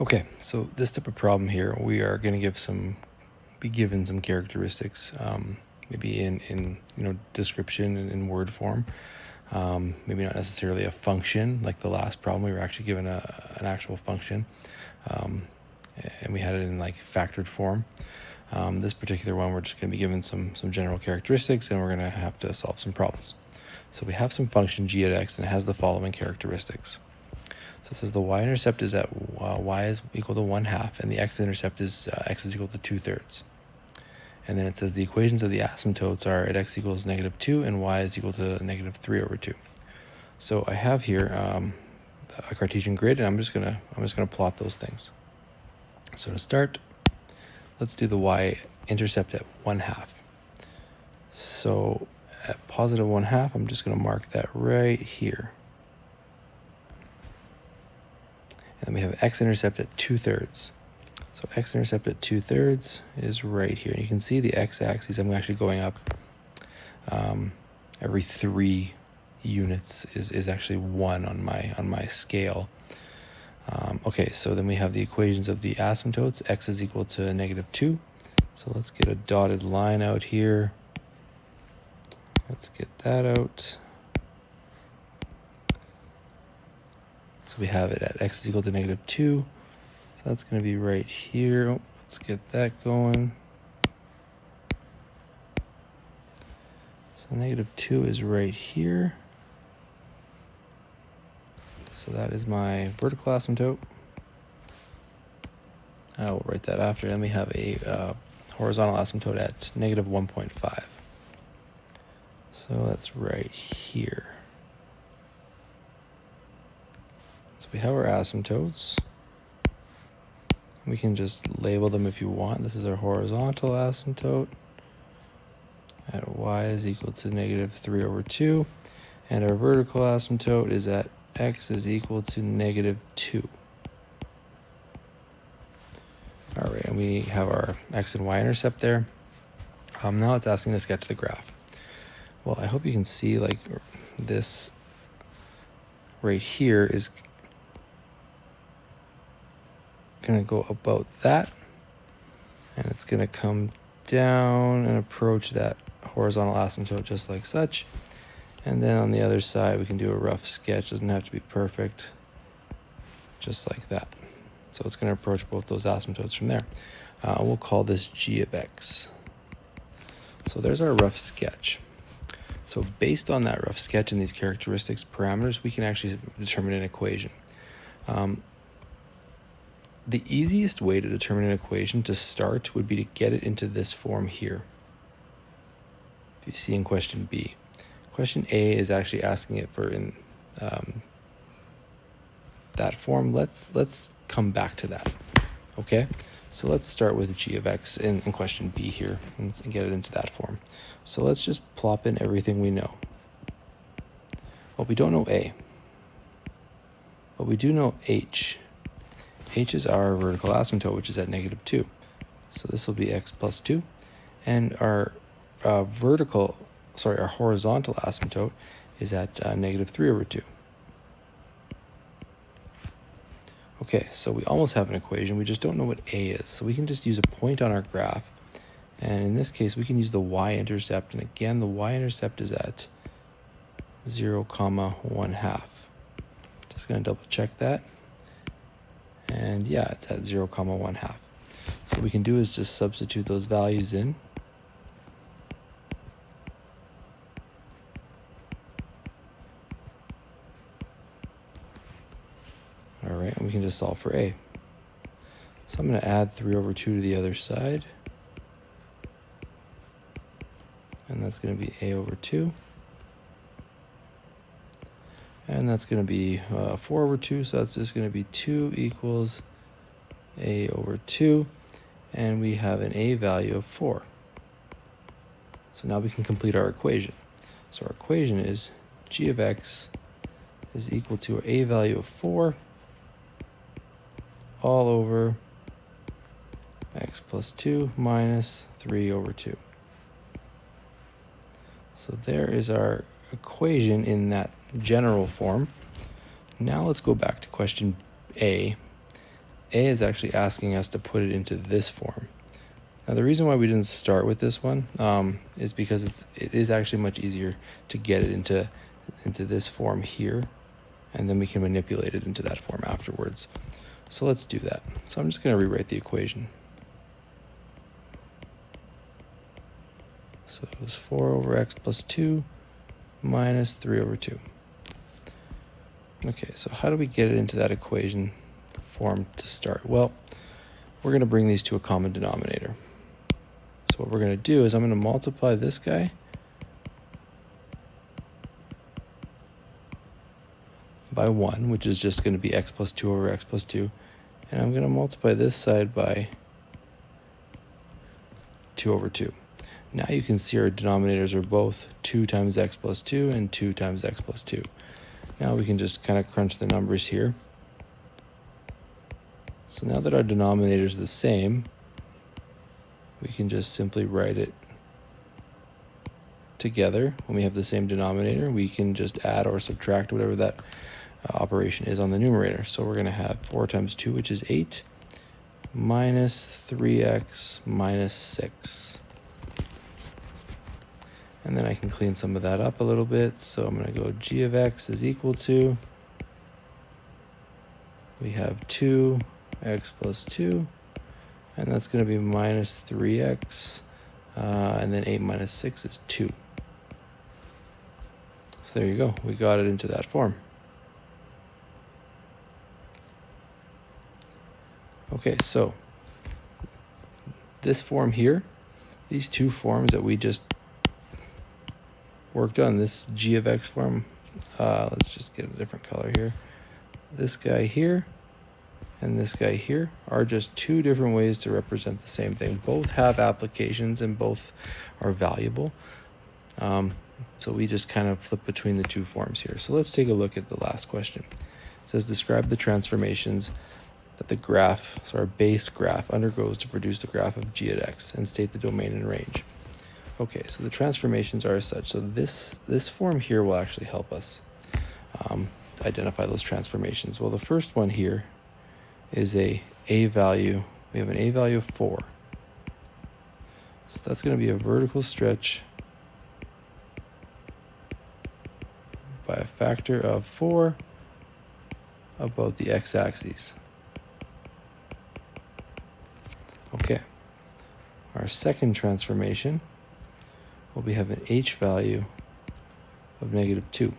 Okay, so this type of problem here, we are going to be given some characteristics, maybe in description and in word form. Maybe not necessarily a function like the last problem. We were actually given an actual function, and we had it in like factored form. This particular one, we're just going to be given some general characteristics, and we're going to have to solve some problems. So we have some function g at x, and it has the following characteristics. So it says the y-intercept is at y is equal to 1/2, and the x-intercept is x is equal to 2/3. And then it says the equations of the asymptotes are at x equals -2 and y is equal to -3/2. So I have here a Cartesian grid, and I'm just gonna plot those things. So to start, let's do the y-intercept at 1/2. So at positive 1/2, I'm just gonna mark that right here. And then we have x-intercept at 2/3. So x-intercept at 2/3 is right here. You can see the x-axis, I'm actually going up every 3 units is actually 1 on my scale. Okay, so then we have the equations of the asymptotes. X is equal to -2. So let's get a dotted line out here. Let's get that out. So we have it at x is equal to -2. So that's going to be right here. Oh, let's get that going. So -2 is right here. So that is my vertical asymptote. I will write that after. Then we have a horizontal asymptote at -1.5. So that's right here. So we have our asymptotes. We can just label them if you want. This is our horizontal asymptote at y is equal to -3/2. And our vertical asymptote is at x is equal to -2. All right, and we have our x and y-intercept there. Now it's asking to sketch the graph. Well, I hope you can see like this right here is going to go about that, and it's going to come down and approach that horizontal asymptote just like such. And then on the other side, we can do a rough sketch. Doesn't have to be perfect, just like that. So it's going to approach both those asymptotes from there. We'll call this g of x. So there's our rough sketch. So based on that rough sketch and these characteristics parameters, we can actually determine an equation. The easiest way to determine an equation to start would be to get it into this form here. If you see in question B. Question A is actually asking it for in that form. Let's come back to that. Okay, so let's start with g of x in question B here and get it into that form. So let's just plop in everything we know. Well, we don't know A, but we do know H. H is our vertical asymptote, which is at -2. So this will be x plus 2. And our horizontal asymptote is at -3/2. Okay, so we almost have an equation. We just don't know what A is. So we can just use a point on our graph. And in this case, we can use the y-intercept. And again, the y-intercept is at 0,1/2. Just going to double check that. And yeah, it's at 0,1/2. So what we can do is just substitute those values in. All right, and we can just solve for A. So I'm going to add 3/2 to the other side. And that's going to be A/2. And that's going to be 4/2, so that's just going to be 2 equals A/2. And we have an A value of 4. So now we can complete our equation. So our equation is g of x is equal to our A value of 4 all over x plus 2 minus 3/2. So there is our equation in that general form. Now let's go back to question A A is actually asking us to put it into this form. Now the reason why we didn't start with this one is because it is actually much easier to get it into this form here, and then we can manipulate it into that form afterwards. So let's do that. So I'm just going to rewrite the equation. So it was 4 over x plus 2 minus 3 over 2. Okay, so how do we get it into that equation form to start? Well, we're going to bring these to a common denominator. So what we're going to do is I'm going to multiply this guy by 1, which is just going to be x plus 2 over x plus 2. And I'm going to multiply this side by 2 over 2. Now you can see our denominators are both 2 times x plus 2 and 2 times x plus 2. Now we can just kind of crunch the numbers here. So now that our denominators are the same, we can just simply write it together. When we have the same denominator, we can just add or subtract whatever that operation is on the numerator. So we're going to have 4 times 2, which is 8, minus 3x minus 6. And then I can clean some of that up a little bit. So I'm going to go g of x is equal to, we have 2x plus 2, and that's going to be minus 3x, and then 8 minus 6 is 2. So there you go. We got it into that form. Okay, so this form here, these two forms that we just worked on, this g of x form, let's just get a different color here. This guy here and this guy here are just two different ways to represent the same thing. Both have applications and both are valuable. So we just kind of flip between the two forms here. So let's take a look at the last question. It says describe the transformations that the graph, so our base graph, undergoes to produce the graph of g at x, and state the domain and range. Okay, so the transformations are as such. So this form here will actually help us identify those transformations. Well, the first one here is a value. We have an a value of 4. So that's going to be a vertical stretch by a factor of 4 about the x-axis. Okay, our second transformation will be have an h value of negative 2.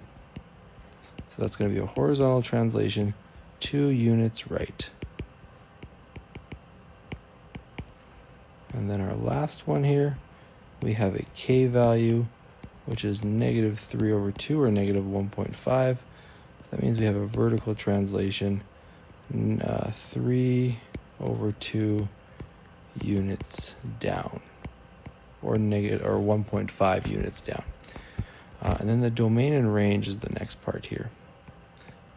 So that's going to be a horizontal translation 2 units right. And then our last one here, we have a k value, which is negative 3 over 2 or negative 1.5. So that means we have a vertical translation 3 over 2 units down, or negative, or 1.5 units down. And then the domain and range is the next part here.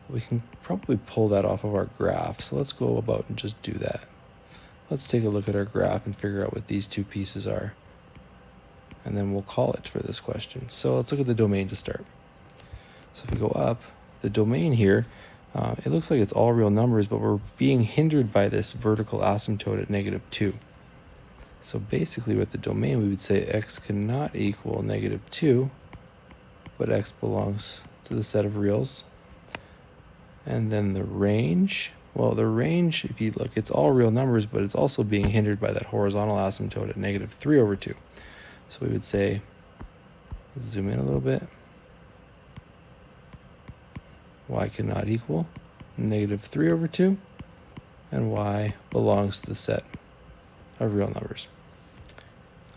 We can probably pull that off of our graph. So let's go about and just do that. Let's take a look at our graph and figure out what these two pieces are. And then we'll call it for this question. So let's look at the domain to start. So if we go up, the domain here, it looks like it's all real numbers, but we're being hindered by this vertical asymptote at negative 2. So basically with the domain, we would say x cannot equal negative 2, but x belongs to the set of reals. And then the range, well, the range, if you look, it's all real numbers, but it's also being hindered by that horizontal asymptote at negative 3 over 2. So we would say, let's zoom in a little bit, y cannot equal negative 3 over 2, and y belongs to the set of real numbers.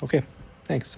Okay, thanks.